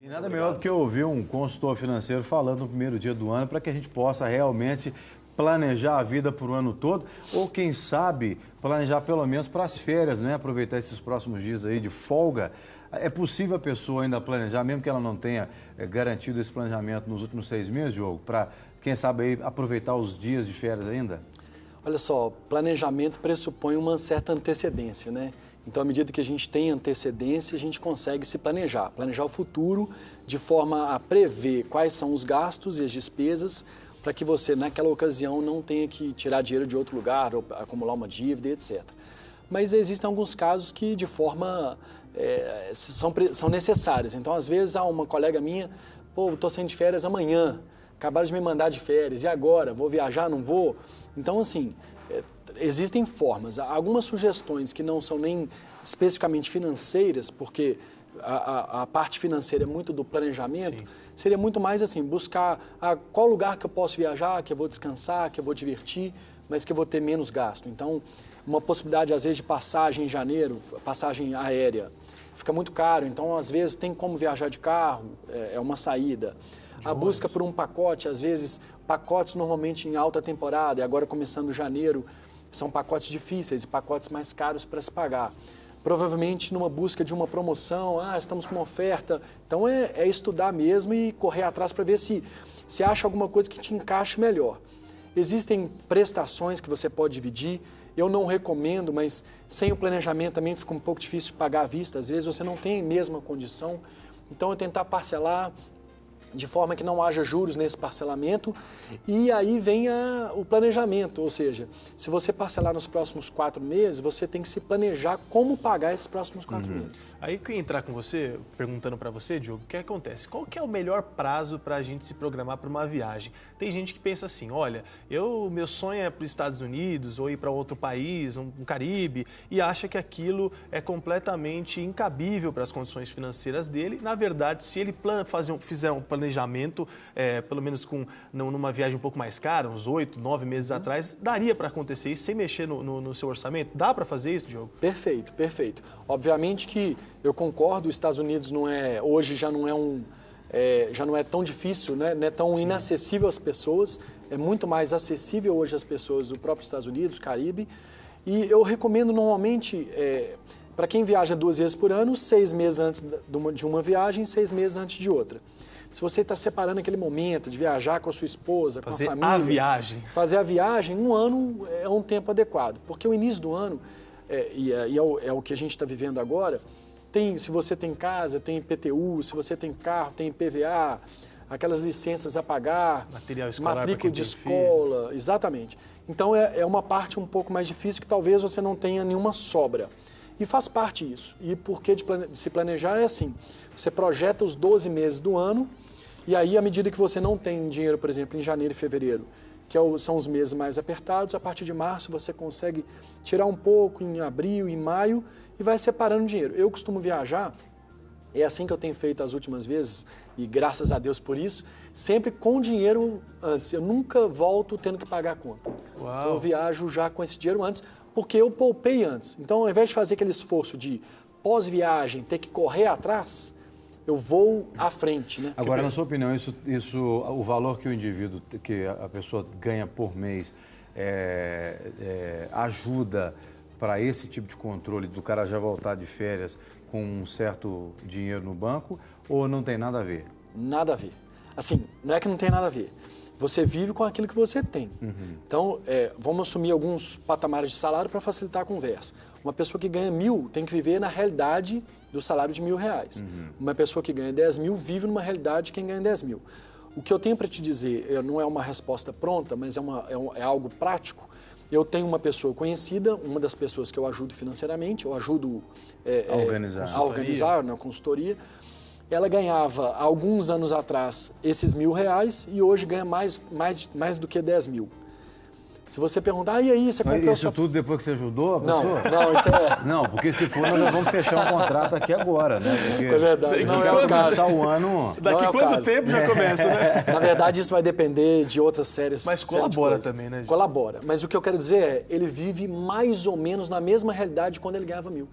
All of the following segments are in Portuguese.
E nada melhor do que ouvir um consultor financeiro falando no primeiro dia do ano para que a gente possa realmente planejar a vida para o ano todo ou, quem sabe, planejar pelo menos para as férias, né? Aproveitar esses próximos dias aí de folga. É possível a pessoa ainda planejar, mesmo que ela não tenha garantido esse planejamento nos últimos 6 meses, Diogo, para, quem sabe, aí, aproveitar os dias de férias ainda? Olha só, planejamento pressupõe uma certa antecedência, né? Então, à medida que a gente tem antecedência, a gente consegue se planejar o futuro de forma a prever quais são os gastos e as despesas para que você, naquela ocasião, não tenha que tirar dinheiro de outro lugar ou acumular uma dívida, etc. Mas existem alguns casos que, de forma, são necessários. Então, às vezes, há uma colega minha, pô, estou saindo de férias amanhã, acabaram de me mandar de férias, e agora? Vou viajar, não vou? Então, assim, existem formas. Algumas sugestões que não são nem especificamente financeiras, porque a parte financeira é muito do planejamento, sim, seria muito mais assim, buscar qual lugar que eu posso viajar, que eu vou descansar, que eu vou divertir, mas que eu vou ter menos gasto. Então, uma possibilidade, às vezes, de passagem em janeiro, passagem aérea, fica muito caro. Então, às vezes, tem como viajar de carro, é uma saída. A busca por um pacote, às vezes, pacotes normalmente em alta temporada, e agora começando janeiro, são pacotes difíceis e pacotes mais caros para se pagar. Provavelmente numa busca de uma promoção, estamos com uma oferta. Então é estudar mesmo e correr atrás para ver se acha alguma coisa que te encaixe melhor. Existem prestações que você pode dividir. Eu não recomendo, mas sem o planejamento também fica um pouco difícil de pagar à vista. Às vezes você não tem a mesma condição. Então é tentar parcelar de forma que não haja juros nesse parcelamento, e aí vem o planejamento, ou seja, se você parcelar nos próximos 4 meses, você tem que se planejar como pagar esses próximos 4 meses. Aí que eu ia entrar com você, perguntando para você, Diogo, o que acontece? Qual que é o melhor prazo para a gente se programar para uma viagem? Tem gente que pensa assim, olha, meu sonho é para os Estados Unidos ou ir para outro país, um Caribe, e acha que aquilo é completamente incabível para as condições financeiras dele. Na verdade, se ele fizer um planejamento, pelo menos numa viagem um pouco mais cara, uns 8, 9 meses atrás, daria para acontecer isso sem mexer no seu orçamento? Dá para fazer isso, Diogo? Perfeito, perfeito. Obviamente que eu concordo, os Estados Unidos hoje já não é tão difícil, né? Não é tão inacessível às pessoas, é muito mais acessível hoje às pessoas do próprio Estados Unidos, Caribe, e eu recomendo normalmente, para quem viaja 2 vezes por ano, 6 meses antes de uma viagem, 6 meses antes de outra. Se você está separando aquele momento de viajar com a sua esposa, com a família... Fazer a viagem, 1 ano é um tempo adequado. Porque o início do ano, é o que a gente está vivendo agora, se você tem casa, tem IPTU, se você tem carro, tem IPVA, aquelas licenças a pagar, material escolar, matrícula de escola, exatamente. Então é uma parte um pouco mais difícil que talvez você não tenha nenhuma sobra. E faz parte isso. E por que de se planejar é assim, você projeta os 12 meses do ano, e aí, à medida que você não tem dinheiro, por exemplo, em janeiro e fevereiro, que são os meses mais apertados, a partir de março você consegue tirar um pouco em abril, em maio, e vai separando dinheiro. Eu costumo viajar, é assim que eu tenho feito as últimas vezes, e graças a Deus por isso, sempre com dinheiro antes. Eu nunca volto tendo que pagar a conta. Uau. Então eu viajo já com esse dinheiro antes, porque eu poupei antes. Então, ao invés de fazer aquele esforço de pós-viagem, ter que correr atrás, eu vou à frente, né? Agora, na sua opinião, o valor que o indivíduo, que a pessoa ganha por mês, ajuda para esse tipo de controle do cara já voltar de férias com um certo dinheiro no banco, ou não tem nada a ver? Nada a ver. Assim, não é que não tem nada a ver. Você vive com aquilo que você tem. Então, vamos assumir alguns patamares de salário para facilitar a conversa. Uma pessoa que ganha 1.000 tem que viver na realidade do salário de R$1.000. Uma pessoa que ganha 10.000 vive numa realidade de quem ganha 10.000. O que eu tenho para te dizer não é uma resposta pronta, mas é algo prático. Eu tenho uma pessoa conhecida, uma das pessoas que eu ajudo financeiramente, eu ajudo a organizar na consultoria. Ela ganhava, há alguns anos atrás, esses R$1.000 e hoje ganha mais do que 10.000. Se você perguntar, e aí, você comprou... Isso tudo depois que você ajudou a pessoa? Não, isso é... Não, porque se for, nós vamos fechar um contrato aqui agora, né? Porque é verdade. Não é começar o ano... Daqui quanto tempo já começa, né? Na verdade, isso vai depender de outras séries. Mas colabora também, né? Colabora. Mas o que eu quero dizer ele vive mais ou menos na mesma realidade de quando ele ganhava 1.000.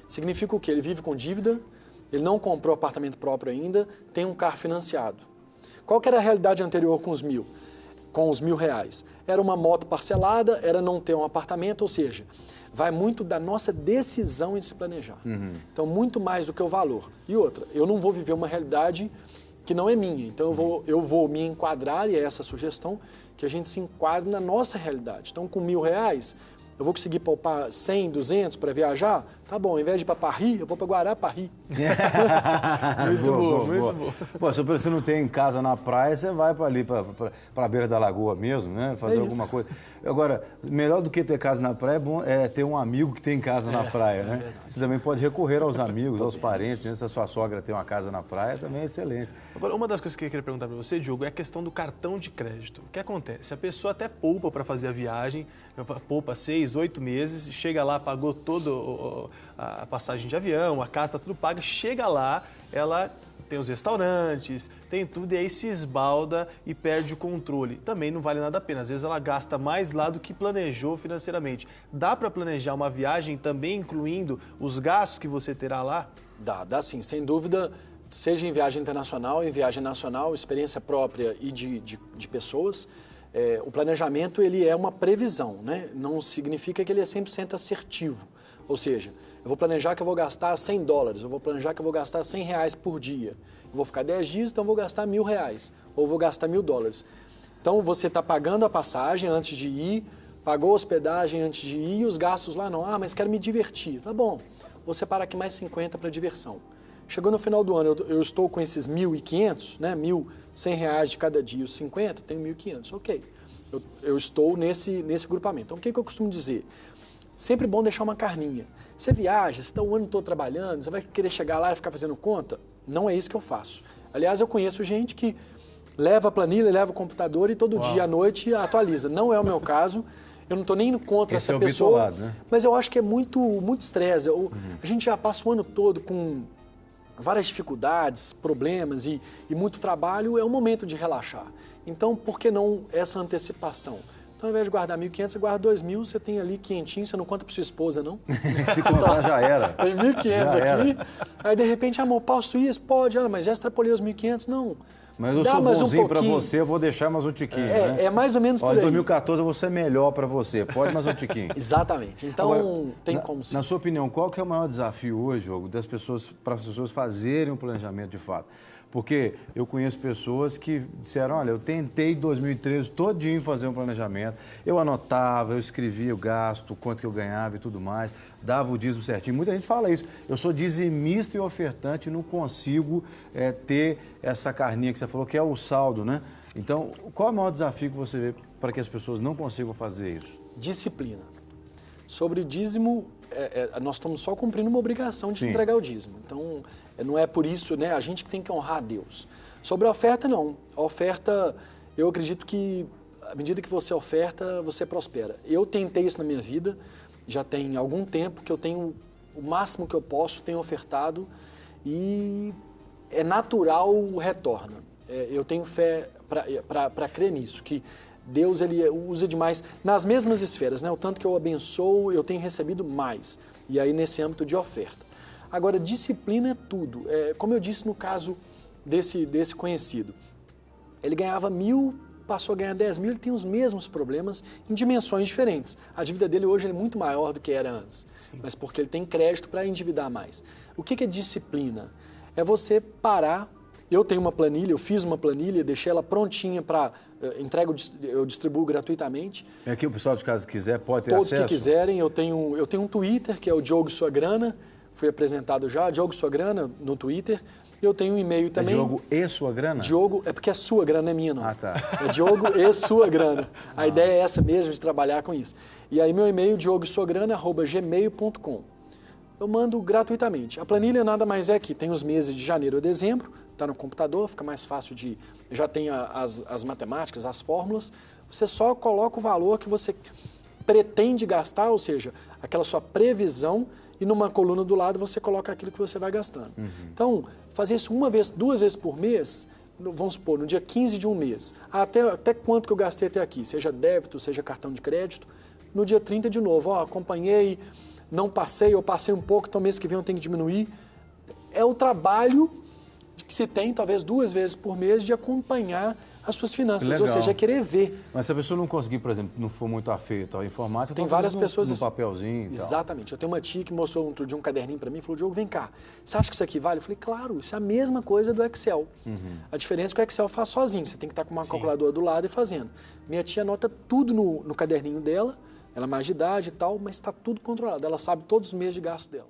Significa o quê? Ele vive com dívida, ele não comprou apartamento próprio ainda, tem um carro financiado. Qual que era a realidade anterior com os R$1.000? Era uma moto parcelada, era não ter um apartamento, ou seja, vai muito da nossa decisão em se planejar. Então, muito mais do que o valor. E outra, eu não vou viver uma realidade que não é minha. Então, eu vou me enquadrar, e é essa a sugestão, que a gente se enquadre na nossa realidade. Então, com R$1.000, eu vou conseguir poupar 100, 200 para viajar? Tá bom, ao invés de ir para Paris, eu vou para Muito Guarapari. Muito bom. Pô, se você não tem casa na praia, você vai para ali, para a beira da lagoa mesmo, né? Fazer alguma coisa. Agora, melhor do que ter casa na praia é ter um amigo que tem casa na praia, né? Você também pode recorrer aos amigos, aos parentes, né? Se a sua sogra tem uma casa na praia, também é excelente. Agora, uma das coisas que eu queria perguntar para você, Diogo, é a questão do cartão de crédito. O que acontece? A pessoa até poupa para fazer a viagem, poupa 6, 8 meses, chega lá, pagou toda a passagem de avião, a casa, tá tudo paga, chega lá, ela tem os restaurantes, tem tudo, e aí se esbalda e perde o controle. Também não vale nada a pena. Às vezes ela gasta mais lá do que planejou financeiramente. Dá para planejar uma viagem também incluindo os gastos que você terá lá? Dá sim, sem dúvida, seja em viagem internacional, em viagem nacional, experiência própria e de pessoas. O planejamento, ele é uma previsão, né? Não significa que ele é 100% assertivo. Ou seja, eu vou planejar que eu vou gastar $100, eu vou planejar que eu vou gastar R$100 por dia. Eu vou ficar 10 dias, então eu vou gastar R$1.000, ou vou gastar $1.000. Então você está pagando a passagem antes de ir, pagou a hospedagem antes de ir, e os gastos lá não. Ah, mas quero me divertir. Tá bom, vou separar aqui mais 50 para diversão. Chegou no final do ano, eu estou com esses 1.500, né? R$1.100 de cada dia, os 50, tenho 1.500, ok. Eu estou nesse grupamento. Então, o que eu costumo dizer? Sempre bom deixar uma carninha. Você viaja, você está o ano todo trabalhando, você vai querer chegar lá e ficar fazendo conta? Não é isso que eu faço. Aliás, eu conheço gente que leva a planilha, leva o computador e todo dia à noite atualiza. Não é o meu caso. Eu não estou nem indo contra essa pessoa. Bitolado, né? Mas eu acho que é muito estresse. A gente já passa o ano todo com várias dificuldades, problemas e muito trabalho, é um momento de relaxar. Então, por que não essa antecipação? Então, ao invés de guardar 1.500, você guarda 2.000, você tem ali 500, você não conta para sua esposa, não? Se contar, já era. Tem 1.500 aqui, aí de repente, amor, posso isso? Pode, mas já extrapolei os 1.500, não. Mas eu sou bonzinho para você, eu vou deixar mais um tiquinho. É mais ou menos por aí. Em 2014 eu vou ser melhor para você, pode mais um tiquinho. Exatamente, então agora, tem como sim. Na sua opinião, qual que é o maior desafio hoje, Diogo, para as pessoas fazerem um planejamento de fato? Porque eu conheço pessoas que disseram, olha, eu tentei em 2013 todinho fazer um planejamento, eu anotava, eu escrevia o gasto, quanto que eu ganhava e tudo mais, dava o dízimo certinho. Muita gente fala isso, eu sou dizimista e ofertante, não consigo ter essa carninha que você falou, que é o saldo, né? Então, qual é o maior desafio que você vê para que as pessoas não consigam fazer isso? Disciplina. Sobre dízimo, nós estamos só cumprindo uma obrigação de entregar o dízimo. Então, não é por isso, né, a gente que tem que honrar a Deus. Sobre a oferta, não. A oferta, eu acredito que, à medida que você oferta, você prospera. Eu tentei isso na minha vida, já tem algum tempo que eu tenho o máximo que eu posso, tenho ofertado e é natural o retorno. Eu tenho fé para crer nisso, que Deus ele usa demais nas mesmas esferas, né? O tanto que eu abençoo, eu tenho recebido mais. E aí nesse âmbito de oferta. Agora, disciplina é tudo. Como eu disse no caso desse conhecido, ele ganhava 1.000, passou a ganhar 10.000, ele tem os mesmos problemas em dimensões diferentes. A dívida dele hoje é muito maior do que era antes, mas porque ele tem crédito para endividar mais. O que é disciplina? É você parar. Eu tenho uma planilha, eu fiz uma planilha, deixei ela prontinha para entrega, eu distribuo gratuitamente. É que o pessoal de casa quiser pode ter Todos acesso? que quiserem, eu tenho um Twitter, que é o Diogo Sua Grana, fui apresentado já, Diogo Sua Grana no Twitter. Eu tenho um e-mail também. É Diogo e Sua Grana? Diogo, é porque é sua grana, não é minha não. Ah, tá. É Diogo e Sua Grana. A ideia é essa mesmo, de trabalhar com isso. E aí meu e-mail, diogosuagrana@gmail.com. Eu mando gratuitamente. A planilha nada mais é que tem os meses de janeiro a dezembro, está no computador, fica mais fácil de... Já tem as matemáticas, as fórmulas. Você só coloca o valor que você pretende gastar, ou seja, aquela sua previsão, e numa coluna do lado você coloca aquilo que você vai gastando. Então, fazer isso uma vez, 2 vezes por mês, vamos supor, no dia 15 de um mês, até quanto que eu gastei até aqui, seja débito, seja cartão de crédito, no dia 30 de novo, acompanhei, não passei, eu passei um pouco, então mês que vem eu tenho que diminuir. é o trabalho que se tem, talvez 2 vezes por mês, de acompanhar as suas finanças, Legal. ou seja, é querer ver. Mas se a pessoa não conseguir, por exemplo, não for muito afeita à informática, Tem talvez várias pessoas no assim. papelzinho e tal. Exatamente. Eu tenho uma tia que mostrou outro dia um caderninho para mim e falou, Diogo, vem cá, você acha que isso aqui vale? Eu falei, claro, isso é a mesma coisa do Excel. A diferença é que o Excel faz sozinho, você tem que estar com uma calculadora do lado e fazendo. Minha tia anota tudo no caderninho dela, ela é mais de idade e tal, mas está tudo controlado, ela sabe todos os meses de gasto dela.